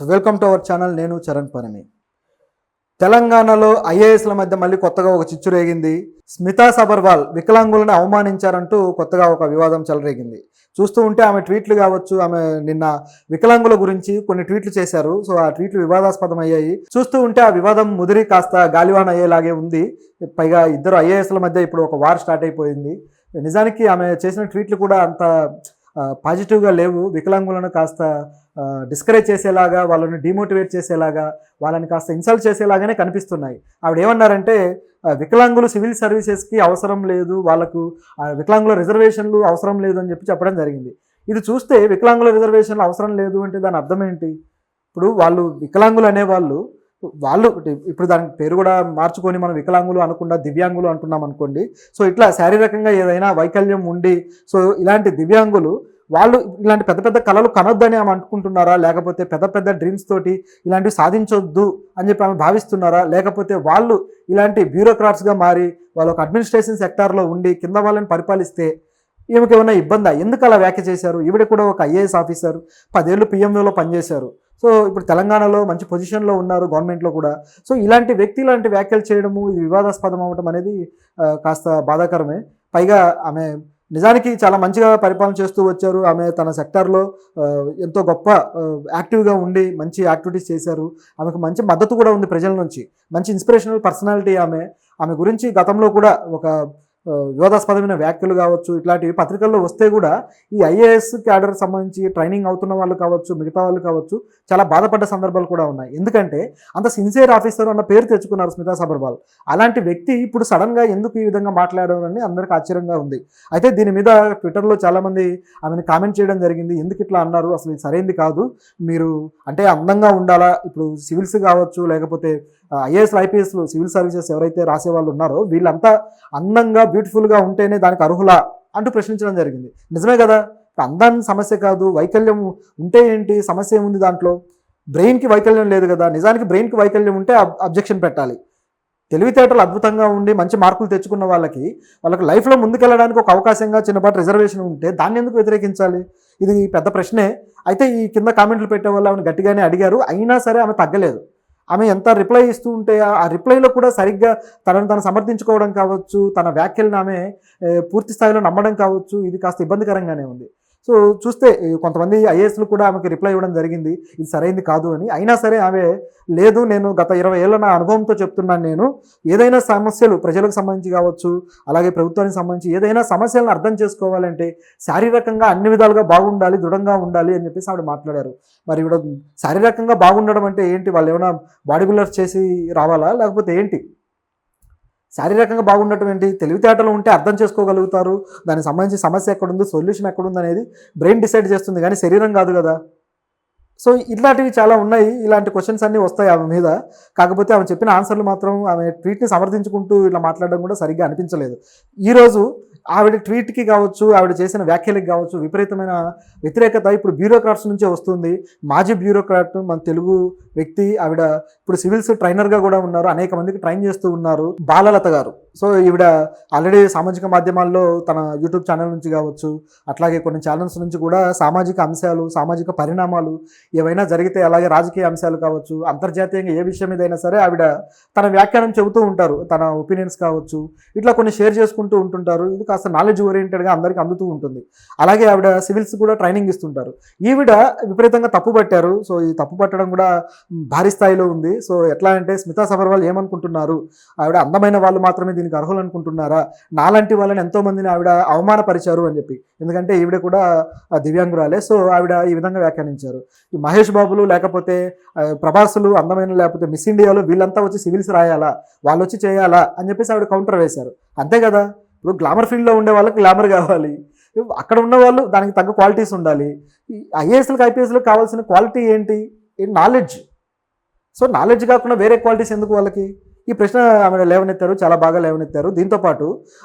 Welcome to our channel. నేను చరణ్ పనమి. తెలంగాణలో ఐఏఎస్ల మధ్య మళ్ళీ కొత్తగా ఒక చిచ్చు రేగింది. స్మితా సబర్వాల్ వికలాంగులను అవమానించారంటూ కొత్తగా ఒక వివాదం చెలరేగింది. చూస్తూ ఉంటే ఆమె ట్వీట్లు కావచ్చు, ఆమె నిన్న వికలాంగుల గురించి కొన్ని ట్వీట్లు చేశారు. సో ఆ ట్వీట్లు వివాదాస్పదం అయ్యాయి. చూస్తూ ఉంటే ఆ వివాదం ముదిరి కాస్త గాలివాన్ అయ్యేలాగే ఉంది. పైగా ఇద్దరు ఐఏఎస్ల మధ్య ఇప్పుడు ఒక వార్ స్టార్ట్ అయిపోయింది. నిజానికి ఆమె చేసిన ట్వీట్లు కూడా అంత పాజిటివ్గా లేవు. వికలాంగులను కాస్త డిస్కరేజ్ చేసేలాగా, వాళ్ళని డిమోటివేట్ చేసేలాగా, వాళ్ళని కాస్త ఇన్సల్ట్ చేసేలాగానే కనిపిస్తున్నాయి. ఆవిడ ఏమన్నారంటే, వికలాంగులు సివిల్ సర్వీసెస్కి అవసరం లేదు, వాళ్ళకు వికలాంగుల రిజర్వేషన్లు అవసరం లేదు అని చెప్పడం జరిగింది. ఇది చూస్తే వికలాంగుల రిజర్వేషన్లు అవసరం లేదు అంటే దాని అర్థం ఏంటి? ఇప్పుడు వాళ్ళు వికలాంగులు అనేవాళ్ళు వాళ్ళు ఇప్పుడు దాని పేరు కూడా మార్చుకొని మనం వికలాంగులు అనకుండా దివ్యాంగులు అంటున్నాం అనుకోండి. సో ఇట్లా శారీరకంగా ఏదైనా వైకల్యం ఉండి సో ఇలాంటి దివ్యాంగులు వాళ్ళు ఇలాంటి పెద్ద పెద్ద కళలు కనొద్దని ఆమె అనుకుంటున్నారా, లేకపోతే పెద్ద పెద్ద డ్రీమ్స్ తోటి ఇలాంటివి సాధించొద్దు అని చెప్పి ఆమె భావిస్తున్నారా, లేకపోతే వాళ్ళు ఇలాంటి బ్యూరోక్రాట్స్గా మారి వాళ్ళు ఒక అడ్మినిస్ట్రేషన్ సెక్టార్లో ఉండి కింద వాళ్ళని పరిపాలిస్తే ఈమెకి ఏమైనా ఇబ్బందా? ఎందుకు అలా వ్యాఖ్య చేశారు? ఈవిడ కూడా ఒక ఐఏఎస్ ఆఫీసర్, 10 ఏళ్ళు పిఎంఓలో పనిచేశారు. సో ఇప్పుడు తెలంగాణలో మంచి పొజిషన్లో ఉన్నారు, గవర్నమెంట్లో కూడా. సో ఇలాంటి వ్యక్తి ఇలాంటి వ్యాఖ్యలు చేయడము, ఇది వివాదాస్పదం అవ్వడం అనేది కాస్త బాధాకరమే. పైగా ఆమె నిజానికి చాలా మంచిగా పరిపాలన చేస్తూ వచ్చారు. ఆమె తన సెక్టార్లో ఎంతో గొప్ప యాక్టివ్గా ఉండి మంచి యాక్టివిటీస్ చేశారు. ఆమెకు మంచి మద్దతు కూడా ఉంది ప్రజల నుంచి. మంచి ఇన్స్పిరేషనల్ పర్సనాలిటీ ఆమె గురించి గతంలో కూడా ఒక వివాదాస్పదమైన వ్యాఖ్యలు కావచ్చు, ఇట్లాంటివి పత్రికల్లో వస్తే కూడా ఈ ఐఏఎస్ క్యాడర్ సంబంధించి ట్రైనింగ్ అవుతున్న వాళ్ళు కావచ్చు, మిగతా వాళ్ళు కావచ్చు, చాలా బాధపడ్డ సందర్భాలు కూడా ఉన్నాయి. ఎందుకంటే అంత సిన్సియర్ ఆఫీసర్ అన్న పేరు తెచ్చుకున్నారు స్మితా సబర్వాల్. అలాంటి వ్యక్తి ఇప్పుడు సడన్గా ఎందుకు ఈ విధంగా మాట్లాడడం అని అందరికీ ఆశ్చర్యంగా ఉంది. అయితే దీని మీద ట్విట్టర్లో చాలామంది ఆమెను కామెంట్ చేయడం జరిగింది. ఎందుకు ఇట్లా అన్నారు, అసలు ఇది సరైంది కాదు, మీరు అంటే అందంగా ఉండాలా, ఇప్పుడు సివిల్స్ కావచ్చు, లేకపోతే ఐఏఎస్లు ఐపీఎస్లు సివిల్ సర్వీసెస్ ఎవరైతే రాసే వాళ్ళు ఉన్నారో వీళ్ళంతా అందంగా బ్యూటిఫుల్గా ఉంటేనే దానికి అర్హులా అంటూ ప్రశ్నించడం జరిగింది. నిజమే కదా, అందాన్ని సమస్య కాదు, వైకల్యం ఉంటే ఏంటి, సమస్య ఏముంది దాంట్లో? బ్రెయిన్కి వైకల్యం లేదు కదా. నిజానికి బ్రెయిన్కి వైకల్యం ఉంటే అబ్జెక్షన్ పెట్టాలి. తెలివితేటలు అద్భుతంగా ఉండి మంచి మార్కులు తెచ్చుకున్న వాళ్ళకి లైఫ్లో ముందుకెళ్ళడానికి ఒక అవకాశంగా చిన్నపాటి రిజర్వేషన్ ఉంటే దాన్ని ఎందుకు వ్యతిరేకించాలి? ఇది పెద్ద ప్రశ్నే. అయితే ఈ కింద కామెంట్లు పెట్టే వాళ్ళు ఆమెను గట్టిగానే అడిగారు. అయినా సరే ఆమె తగ్గలేదు. ఆమె ఎంత రిప్లై ఇస్తూ ఉంటే ఆ రిప్లైలో కూడా సరిగ్గా తనను సమర్థించుకోవడం కావచ్చు, తన వ్యాఖ్యలను ఆమె పూర్తి స్థాయిలో నమ్మడం కావచ్చు, ఇది కాస్త ఇబ్బందికరంగానే ఉంది. సో చూస్తే కొంతమంది ఐఏఎస్లు కూడా ఆమెకి రిప్లై ఇవ్వడం జరిగింది, ఇది సరైంది కాదు అని. అయినా సరే ఆమె లేదు, నేను గత 20 ఏళ్ళ నా అనుభవంతో చెప్తున్నాను, నేను ఏదైనా సమస్యలు ప్రజలకు సంబంధించి కావచ్చు, అలాగే ప్రభుత్వానికి సంబంధించి ఏదైనా సమస్యలను అర్థం చేసుకోవాలంటే శారీరకంగా అన్ని విధాలుగా బాగుండాలి, దృఢంగా ఉండాలి అని చెప్పేసి ఆవిడ మాట్లాడారు. మరి ఇవిడ శారీరకంగా బాగుండడం అంటే ఏంటి? వాళ్ళు ఏమైనా బాడీ బిల్డర్స్ చేసి రావాలా, లేకపోతే ఏంటి? శారీరకంగా బాగుండటం ఏంటి? తెలివితేటలు ఉంటే అర్థం చేసుకోగలుగుతారు, దానికి సంబంధించి సమస్య ఎక్కడుంది, సొల్యూషన్ ఎక్కడుంది అనేది బ్రెయిన్ డిసైడ్ చేస్తుంది, కానీ శరీరం కాదు కదా. సో ఇట్లాంటివి చాలా ఉన్నాయి. ఇలాంటి క్వశ్చన్స్ అన్నీ వస్తాయి ఆమె మీద. కాకపోతే ఆమె చెప్పిన ఆన్సర్లు మాత్రం ఆమె ట్వీట్ని సమర్థించుకుంటూ ఇలా మాట్లాడడం కూడా సరిగ్గా అనిపించలేదు. ఈరోజు ఆవిడ ట్వీట్కి కావచ్చు, ఆవిడ చేసిన వ్యాఖ్యలకి కావచ్చు విపరీతమైన వ్యతిరేకత ఇప్పుడు బ్యూరోక్రాట్స్ నుంచే వస్తుంది. మాజీ బ్యూరోక్రాట్, మన తెలుగు వ్యక్తి, ఆవిడ ఇప్పుడు సివిల్స్ ట్రైనర్గా కూడా ఉన్నారు, అనేక మందికి ట్రైన్ చేస్తూ ఉన్నారు, బాలలత గారు. సో ఈవిడ ఆల్రెడీ సామాజిక మాధ్యమాల్లో తన యూట్యూబ్ ఛానల్ నుంచి కావచ్చు, అట్లాగే కొన్ని ఛానల్స్ నుంచి కూడా సామాజిక అంశాలు, సామాజిక పరిణామాలు ఏవైనా జరిగితే, అలాగే రాజకీయ అంశాలు కావచ్చు, అంతర్జాతీయంగా ఏ విషయం మీదైనా సరే ఆవిడ తన వ్యాఖ్యానం చెబుతూ ఉంటారు, తన ఒపీనియన్స్ కావచ్చు, ఇట్లా కొన్ని షేర్ చేసుకుంటూ ఉంటుంటారు. ఇది కాస్త నాలెడ్జ్ ఓరియంటెడ్గా అందరికీ అందుతూ ఉంటుంది. అలాగే ఆవిడ సివిల్స్ కూడా ట్రైనింగ్ ఇస్తుంటారు. ఈవిడ విపరీతంగా తప్పు పట్టారు. సో ఈ తప్పు పట్టడం కూడా భారీ స్థాయిలో ఉంది. సో ఎట్లా అంటే స్మితా సబర్వాల్ ఏమనుకుంటున్నారు, ఆవిడ అందమైన వాళ్ళు మాత్రమే దీనికి అర్హులు అనుకుంటున్నారా, నాలాంటి వాళ్ళని ఎంతోమందిని ఆవిడ అవమానపరిచారు అని చెప్పి. ఎందుకంటే ఈవిడ కూడా దివ్యాంగురాలే. సో ఆవిడ ఈ విధంగా వ్యాఖ్యానించారు. ఈ మహేష్ బాబులు లేకపోతే ప్రభాసులు అందమైన, లేకపోతే మిస్ ఇండియాలో వీళ్ళంతా వచ్చి సివిల్స్ రాయాలా, వాళ్ళు వచ్చి చేయాలా అని చెప్పేసి ఆవిడ కౌంటర్ వేశారు. అంతే కదా, ఇప్పుడు గ్లామర్ ఫీల్డ్లో ఉండే వాళ్ళకి గ్లామర్ కావాలి, అక్కడ ఉన్న వాళ్ళు దానికి తగ్గ క్వాలిటీస్ ఉండాలి. ఐఏఎస్లకు ఐపీఎస్లకు కావాల్సిన క్వాలిటీ ఏంటి? నాలెడ్జ్. సో నాలెడ్జ్ కాకుండా వేరే క్వాలిటీస్ ఎందుకు వాళ్ళకి? ఈ ప్రశ్న ఆమె లేవనెత్తారు, చాలా బాగా లేవనెత్తారు. దీంతోపాటు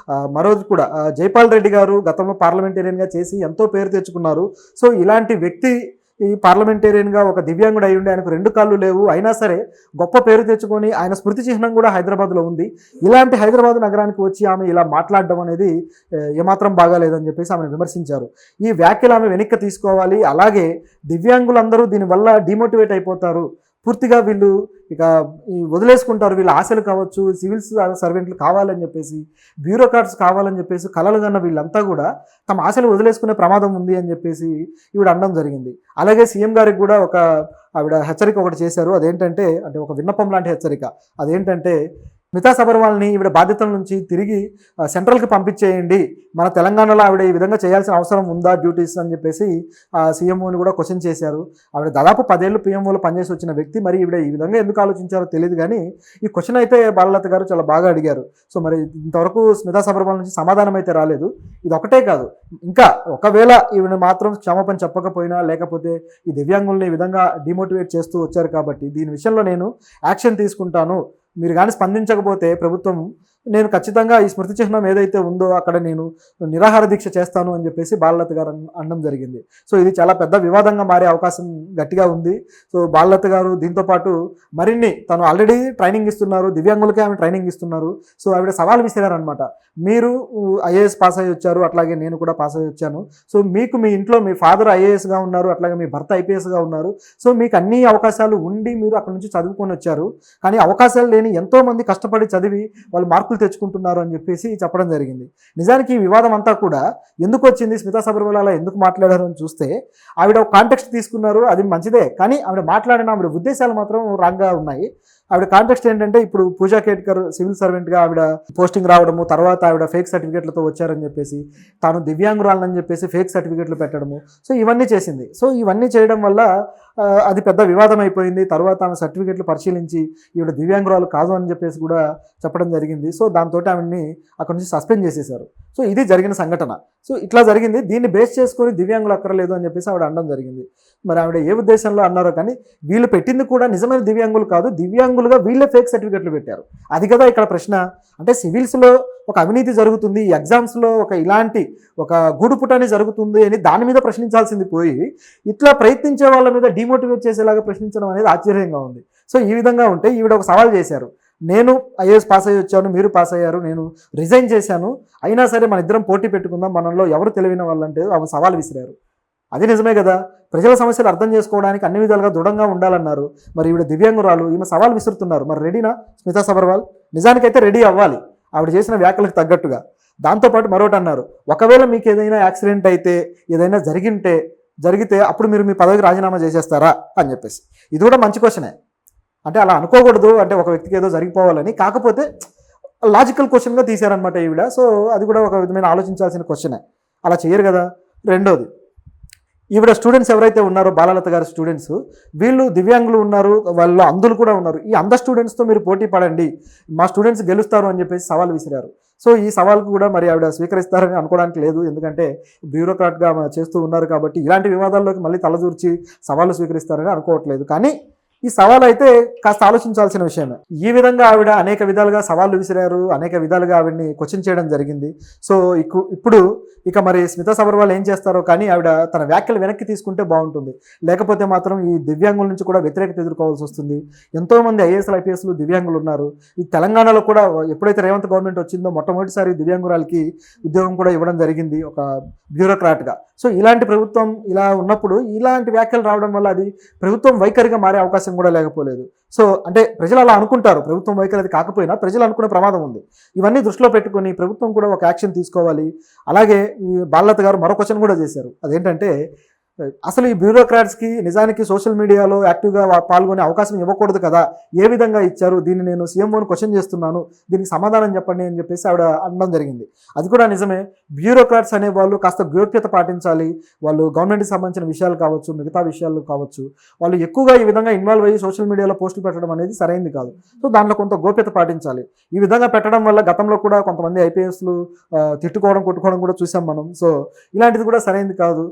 మరోజు కూడా జైపాల్ రెడ్డి గారు గతంలో పార్లమెంటేరియన్గా చేసి ఎంతో పేరు తెచ్చుకున్నారు. సో ఇలాంటి వ్యక్తి ఈ పార్లమెంటేరియన్గా ఒక దివ్యాంగుడు అయి ఉండి ఆయనకు 2 కాళ్ళు లేవు, అయినా సరే గొప్ప పేరు తెచ్చుకొని ఆయన స్మృతి చిహ్నం కూడా హైదరాబాద్లో ఉంది. ఇలాంటి హైదరాబాద్ నగరానికి వచ్చి ఆమె ఇలా మాట్లాడడం అనేది ఏమాత్రం బాగాలేదని చెప్పేసి ఆమెను విమర్శించారు. ఈ వ్యాఖ్యలు ఆమె వెనక్కి తీసుకోవాలి. అలాగే దివ్యాంగులందరూ దీనివల్ల డిమోటివేట్ అయిపోతారు, పూర్తిగా వీళ్ళు ఇక వదిలేసుకుంటారు, వీళ్ళ ఆశలు కావచ్చు, సివిల్స్ సర్వెంట్లు కావాలని చెప్పేసి, బ్యూరోక్రాట్స్ కావాలని చెప్పేసి కలలు కన్న వీళ్ళంతా కూడా తమ ఆశలు వదిలేసుకునే ప్రమాదం ఉంది అని చెప్పేసి ఈవిడ అనడం జరిగింది. అలాగే సీఎం గారికి కూడా ఆవిడ హెచ్చరిక ఒకటి చేశారు. అదేంటంటే అంటే ఒక విన్నపం లాంటి హెచ్చరిక. అదేంటంటే స్మితా సబర్వాల్ని ఈవిడ బాధ్యతల నుంచి తిరిగి సెంట్రల్కి పంపించేయండి, మన తెలంగాణలో ఆవిడ ఈ విధంగా చేయాల్సిన అవసరం ఉందా డ్యూటీస్ అని చెప్పేసి సీఎంఓని కూడా క్వశ్చన్ చేశారు. ఆవిడ దాదాపు 10 ఏళ్ళు పీఎంఓలో పనిచేసి వచ్చిన వ్యక్తి, మరి ఈవిడ ఈ విధంగా ఎందుకు ఆలోచించారో తెలియదు. కానీ ఈ క్వశ్చన్ అయితే బాలలత గారు చాలా బాగా అడిగారు. సో మరి ఇంతవరకు స్మితా సబర్వాల్ నుంచి సమాధానం అయితే రాలేదు. ఇది ఒకటే కాదు, ఇంకా ఒకవేళ ఈవిడ మాత్రం క్షమాపణ చెప్పకపోయినా, లేకపోతే ఈ దివ్యాంగుల్ని ఈ విధంగా డిమోటివేట్ చేస్తూ వచ్చారు కాబట్టి దీని విషయంలో నేను యాక్షన్ తీసుకుంటాను, మీరు కానీ స్పందించకపోతే ప్రభుత్వం, నేను ఖచ్చితంగా ఈ స్మృతి చిహ్నం ఏదైతే ఉందో అక్కడ నేను నిరాహార దీక్ష చేస్తాను అని చెప్పేసి బాలలత గారు అనడం జరిగింది. సో ఇది చాలా పెద్ద వివాదంగా మారే అవకాశం గట్టిగా ఉంది. సో బాలలత గారు దీంతోపాటు మరిన్ని, తను ఆల్రెడీ ట్రైనింగ్ ఇస్తున్నారు, దివ్యాంగులకే ఆమె ట్రైనింగ్ ఇస్తున్నారు. సో ఆవిడ సవాల్ విసిరారనమాట. మీరు ఐఏఎస్ పాస్ అయ్యి వచ్చారు, అట్లాగే నేను కూడా పాస్ అయ్యి వచ్చాను. సో మీకు మీ ఇంట్లో మీ ఫాదర్ ఐఏఎస్గా ఉన్నారు, అట్లాగే మీ భర్త ఐపీఎస్గా ఉన్నారు. సో మీకు అన్ని అవకాశాలు ఉండి మీరు అక్కడ నుంచి చదువుకొని వచ్చారు, కానీ అవకాశాలు లేని ఎంతోమంది కష్టపడి చదివి వాళ్ళు మార్కులు తెచ్చుకుంటున్నారు అని చెప్పేసి చెప్పడం జరిగింది. నిజానికి ఈ వివాదం అంతా కూడా ఎందుకు వచ్చింది, స్మితా సబర్వాల్ అలా ఎందుకు మాట్లాడారు అని చూస్తే ఆవిడ ఒక కాంటెక్స్ట్ తీసుకున్నారు, అది మంచిదే. కానీ ఆవిడ మాట్లాడిన ఆవిడ ఉద్దేశాలు మాత్రం రాంగ్గా ఉన్నాయి. ఆవిడ కాంటెక్స్ట్ ఏంటంటే, ఇప్పుడు పూజా కేట్కర్ సివిల్ సర్వెంట్గా ఆవిడ పోస్టింగ్ రావడము, తర్వాత ఆవిడ ఫేక్ సర్టిఫికేట్లతో వచ్చారని చెప్పేసి, తాను దివ్యాంగురాలని చెప్పేసి ఫేక్ సర్టిఫికేట్లు పెట్టడము, సో ఇవన్నీ చేసింది. సో ఇవన్నీ చేయడం వల్ల అది పెద్ద వివాదం అయిపోయింది. తర్వాత ఆమె సర్టిఫికేట్లు పరిశీలించి ఈవిడ దివ్యాంగురాలు కాదు అని చెప్పేసి కూడా చెప్పడం జరిగింది. సో దాంతో ఆవిడని అక్కడ నుంచి సస్పెండ్ చేసేశారు. సో ఇది జరిగిన సంఘటన. సో ఇట్లా జరిగింది, దీన్ని బేస్ చేసుకొని దివ్యాంగులు అక్కర్లేదు అని చెప్పేసి ఆవిడ అనడం జరిగింది. మరి ఆవిడ ఏ ఉద్దేశంలో అన్నారో కానీ వీళ్ళు పెట్టింది కూడా నిజమైన దివ్యాంగులు కాదు, దివ్యాంగులుగా వీళ్ళే ఫేక్ సర్టిఫికేట్లు పెట్టారు. అది కదా ఇక్కడ ప్రశ్న. అంటే సివిల్స్లో ఒక అవినీతి జరుగుతుంది, ఎగ్జామ్స్లో ఇలాంటి ఒక గూడుపుటాన్ని జరుగుతుంది అని దాని మీద ప్రశ్నించాల్సింది పోయి ఇట్లా ప్రయత్నించే వాళ్ళ మీద డిమోటివేట్ చేసేలాగా ప్రశ్నించడం అనేది ఆశ్చర్యంగా ఉంది. సో ఈ విధంగా ఉంటే ఈవిడ ఒక సవాల్ చేశారు, నేను ఐఏఎస్ పాస్ అయ్యి వచ్చాను, మీరు పాస్ అయ్యారు, నేను రిజైన్ చేశాను, అయినా సరే మన ఇద్దరం పోటీ పెట్టుకుందాం, మనలో ఎవరు తెలివిన వాళ్ళంటే ఆమె సవాల్ విసిరారు. అది నిజమే కదా, ప్రజల సమస్యలు అర్థం చేసుకోవడానికి అన్ని విధాలుగా దృఢంగా ఉండాలన్నారు. మరి ఈవిడ దివ్యాంగురాలు, ఈమె సవాల్ విసురుతున్నారు. మరి రెడీనా స్మితా సబర్వాల్? నిజానికైతే రెడీ అవ్వాలి ఆవిడ చేసిన వ్యాఖ్యలకు తగ్గట్టుగా. దాంతోపాటు మరొకటి అన్నారు, ఒకవేళ మీకు ఏదైనా యాక్సిడెంట్ అయితే, ఏదైనా జరిగితే అప్పుడు మీరు మీ పదవికి రాజీనామా చేసేస్తారా అని చెప్పేసి. ఇది కూడా మంచి క్వశ్చనే. అంటే అలా అనుకోకూడదు, అంటే ఒక వ్యక్తికి ఏదో జరిగిపోవాలని, కాకపోతే లాజికల్ క్వశ్చన్గా తీశారనమాట ఈవిడ. సో అది కూడా ఒక విధమైన ఆలోచించాల్సిన క్వశ్చనే, అలా చేయరు కదా. రెండోది, ఈవిడ స్టూడెంట్స్ ఎవరైతే ఉన్నారో బాలలత గారి స్టూడెంట్స్, వీళ్ళు దివ్యాంగులు ఉన్నారు, వాళ్ళు అంధులు కూడా ఉన్నారు. ఈ అంధ స్టూడెంట్స్తో మీరు పోటీ పడండి, మా స్టూడెంట్స్ గెలుస్తారు అని చెప్పేసి సవాల్ విసిరారు. సో ఈ సవాల్కు కూడా మరి ఆవిడ స్వీకరిస్తారని అనుకోవడానికి లేదు, ఎందుకంటే బ్యూరోక్రాట్గా చేస్తూ ఉన్నారు కాబట్టి ఇలాంటి వివాదాల్లోకి మళ్ళీ తలదూర్చి సవాళ్ళు స్వీకరిస్తారని అనుకోవట్లేదు. కానీ ఈ సవాల్ అయితే కాస్త ఆలోచించాల్సిన విషయమే. ఈ విధంగా ఆవిడ అనేక విధాలుగా సవాళ్ళు విసిరారు, అనేక విధాలుగా ఆవిడని క్వశ్చన్ చేయడం జరిగింది. సో ఇప్పుడు మరి స్మితా సబర్వాల్ ఏం చేస్తారో కానీ ఆవిడ తన వ్యాఖ్యలు వెనక్కి తీసుకుంటే బాగుంటుంది. లేకపోతే మాత్రం ఈ దివ్యాంగుల నుంచి కూడా వ్యతిరేకత ఎదుర్కోవాల్సి వస్తుంది. ఎంతోమంది ఐఏఎస్లు ఐపీఎస్లు దివ్యాంగులు ఉన్నారు. ఈ తెలంగాణలో కూడా ఎప్పుడైతే రేవంత్ గవర్నమెంట్ వచ్చిందో మొట్టమొదటిసారి దివ్యాంగురాలకి ఉద్యోగం కూడా ఇవ్వడం జరిగింది, ఒక బ్యూరోక్రాట్గా. సో ఇలాంటి ప్రభుత్వం ఇలా ఉన్నప్పుడు ఇలాంటి వ్యాఖ్యలు రావడం వల్ల అది ప్రభుత్వం వైఖరిగా మారే అవకాశం కూడా లేకపోలేదు. సో అంటే ప్రజలు అలా అనుకుంటారు, ప్రభుత్వం వైఖరి అది కాకపోయినా ప్రజలు అనుకునే ప్రమాదం ఉంది. ఇవన్నీ దృష్టిలో పెట్టుకుని ప్రభుత్వం కూడా ఒక యాక్షన్ తీసుకోవాలి. అలాగే ఈ బాలలత గారు మరో క్వశ్చన్ కూడా చేశారు, అదేంటంటే అసలు ఈ బ్యూరోక్రాట్స్కి నిజానికి సోషల్ మీడియాలో యాక్టివ్గా పాల్గొనే అవకాశం ఇవ్వకూడదు కదా, ఏ విధంగా ఇచ్చారు, దీన్ని నేను సీఎంఓని క్వశ్చన్ చేస్తున్నాను, దీనికి సమాధానం చెప్పండి అని చెప్పేసి ఆవిడ అనడం జరిగింది. అది కూడా నిజమే, బ్యూరోక్రాట్స్ అనే వాళ్ళు కాస్త గోప్యత పాటించాలి. వాళ్ళు గవర్నమెంట్కి సంబంధించిన విషయాలు కావచ్చు, మిగతా విషయాలు కావచ్చు, వాళ్ళు ఎక్కువగా ఈ విధంగా ఇన్వాల్వ్ అయ్యి సోషల్ మీడియాలో పోస్టులు పెట్టడం అనేది సరైనది కాదు. సో దాంట్లో కొంత గోప్యత పాటించాలి. ఈ విధంగా పెట్టడం వల్ల గతంలో కూడా కొంతమంది ఐపీఎస్లు తిట్టుకోవడం కొట్టుకోవడం కూడా చూసాం మనం. సో ఇలాంటిది కూడా సరైనది కాదు.